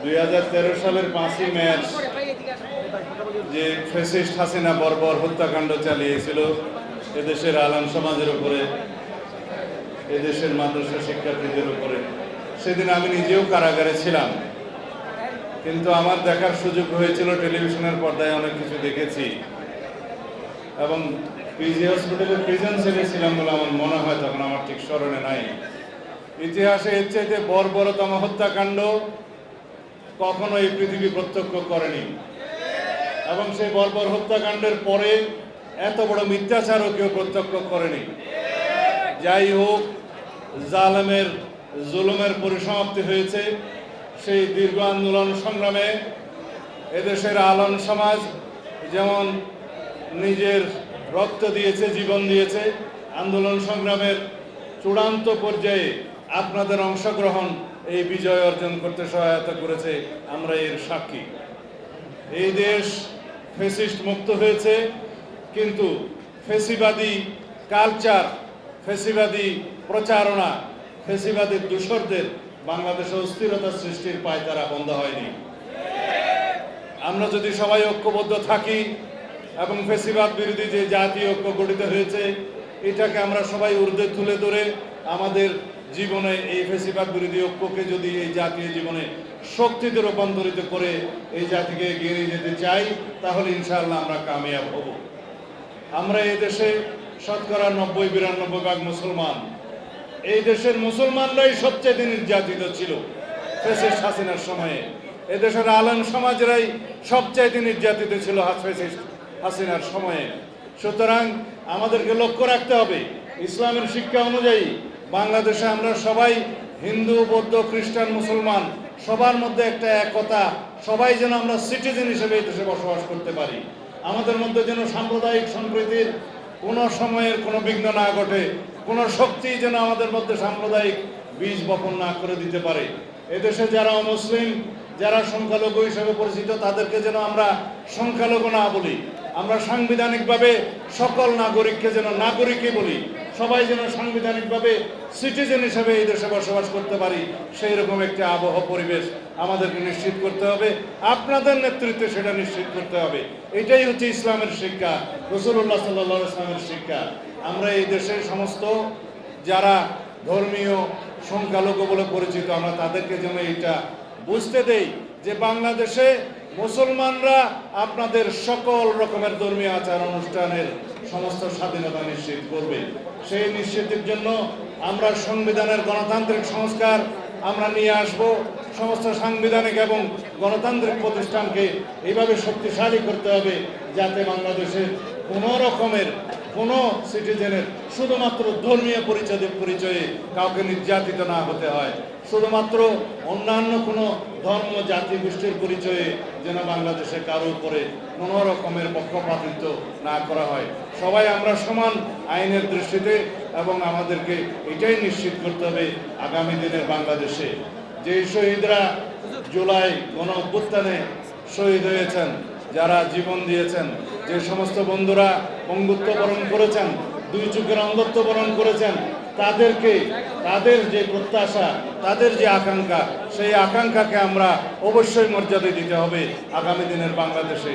2013 সালের 5ই মার্চ যে ফ্যাসিস্ট হাসিনা বর্বর হত্যাকাণ্ড চালিয়েছিল এদেশের আলেম সমাজের উপরে, এদেশের মাদ্রাসা শিক্ষার্থীদের উপরে, সেদিন আমি নিজেও কারাগারে ছিলাম। কিন্তু আমার দেখার সুযোগ হয়েছিল, টেলিভিশনের পর্দায় অনেক কিছু দেখেছি এবং পিজি হসপিটালের প্রিজন সেলে ছিলাম বলে আমার মনে হয়, তখন আমার ঠিক স্মরণে নাই। ইতিহাসে এর চাইতে বর্বরতম হত্যাকাণ্ড কখনো এই পৃথিবী প্রত্যক্ষ করেনি এবং সেই বর্বর হত্যাকাণ্ডের পরে এত বড় মিথ্যাচারও কেউ প্রত্যক্ষ করেনি। যাই হোক, জালেমের জুলুমের পরিসমাপ্তি হয়েছে। সেই দীর্ঘ আন্দোলন সংগ্রামে এদেশের আলেম সমাজ যেমন নিজের রক্ত দিয়েছে, জীবন দিয়েছে, আন্দোলন সংগ্রামের চূড়ান্ত পর্যায়ে আপনাদের অংশগ্রহণ এই বিজয় অর্জন করতে সহায়তা করেছে। আমরা এর সাক্ষী। এই দেশ ফ্যাসিস্ট মুক্ত হয়েছে, কিন্তু ফ্যাসিবাদী কালচার, ফ্যাসিবাদী প্রচারণা, ফ্যাসিবাদী দূষরদের বাংলাদেশে অস্থিরতা সৃষ্টির পায়তারা বন্ধ হয়নি। আমরা যদি সবাই ঐক্যবদ্ধ থাকি এবং ফ্যাসিবাদ বিরোধী যে জাতীয় ঐক্য গঠিত হয়েছে, এটাকে আমরা সবাই ঊর্ধ্বে তুলে ধরে আমাদের জীবনে এই ফ্যাসিবাদ বিরোধী ঐক্যকে যদি এই জাতীয় জীবনে শক্তিতে রূপান্তরিত করে এই জাতিকে এগিয়ে নিয়ে যেতে চাই, তাহলে ইনশাআল্লাহ আমরা কামিয়াব হব। আমরা এই দেশে শতকরা 90-92 মুসলমান। এই দেশের মুসলমানরাই সবচেয়ে নির্যাতিত ছিল ফ্যাসিস্ট হাসিনার সময়ে। এদেশের আলেম সমাজরাই সবচাইতে নির্যাতিত ছিল ফ্যাসিস্ট হাসিনার সময়ে। সুতরাং আমাদেরকে লক্ষ্য রাখতে হবে, ইসলামের শিক্ষা অনুযায়ী বাংলাদেশে আমরা সবাই হিন্দু, বৌদ্ধ, খ্রিস্টান, মুসলমান সবার মধ্যে একটা একতা, সবাই যেন আমরা সিটিজেন হিসেবে এই দেশে বসবাস করতে পারি। আমাদের মধ্যে যেন সাম্প্রদায়িক সম্প্রীতির কোনো সময়ের কোনো বিঘ্ন না ঘটে, কোনো শক্তি যেন আমাদের মধ্যে সাম্প্রদায়িক বীজ বপন না করে দিতে পারে। এদেশে যারা অমুসলিম, যারা সংখ্যালঘু হিসেবে পরিচিত, তাদেরকে যেন আমরা সংখ্যালঘু না বলি, আমরা সাংবিধানিকভাবে সকল নাগরিককে যেন নাগরিকই বলি। সবাই যেন সাংবিধানিকভাবে সিটিজেন হিসেবে এই দেশে বসবাস করতে পারি, সেই রকম একটি আবহ পরিবেশ আমাদেরকে নিশ্চিত করতে হবে। আপনাদের নেতৃত্বে সেটা নিশ্চিত করতে হবে। এটাই হচ্ছে ইসলামের শিক্ষা, রাসূলুল্লাহ সাল্লাল্লাহু আলাইহি ওয়াসাল্লামের শিক্ষা। আমরা এই দেশের সমস্ত যারা ধর্মীয় সংখ্যালঘু বলে পরিচিত, আমরা তাদেরকে যেন এটা বুঝতে দেই যে বাংলাদেশে মুসলমানরা আপনাদের সকল রকমের ধর্মীয় আচার অনুষ্ঠানের সমস্ত স্বাধীনতা নিশ্চিত করবে। সেই নিশ্চিতের জন্য আমরা সংবিধানের গণতান্ত্রিক সংস্কার আমরা নিয়ে আসব। সমস্ত সাংবিধানিক এবং গণতান্ত্রিক প্রতিষ্ঠানকে এইভাবে শক্তিশালী করতে হবে যাতে বাংলাদেশের কোনো রকমের কোনো সিটিজেনের শুধুমাত্র ধর্মীয় পরিচয়ে কাউকে নির্যাতিত না হতে হয়, শুধুমাত্র অন্যান্য কোনো ধর্ম, জাতি, গোষ্ঠীর পরিচয়ে যেন বাংলাদেশে কারো উপরে কোনো রকমের পক্ষপাতিত্ব না করা হয়। সবাই আমরা সমান আইনের দৃষ্টিতে, এবং আমাদেরকে এটাই নিশ্চিত করতে হবে আগামী দিনের বাংলাদেশে যে শহীদরা জুলাই গণ অভ্যুত্থানে শহীদ হয়েছেন, যারা জীবন দিয়েছেন, যে সমস্ত বন্ধুরা পঙ্গুত্ব বরণ করেছেন, দুই চোখের অন্ধত্ব বরণ করেছেন, তাদেরকে, তাদের যে প্রত্যাশা, তাদের যে আকাঙ্ক্ষা, সেই আকাঙ্ক্ষাকে আমরা অবশ্যই মর্যাদা দিতে হবে আগামী দিনের বাংলাদেশে।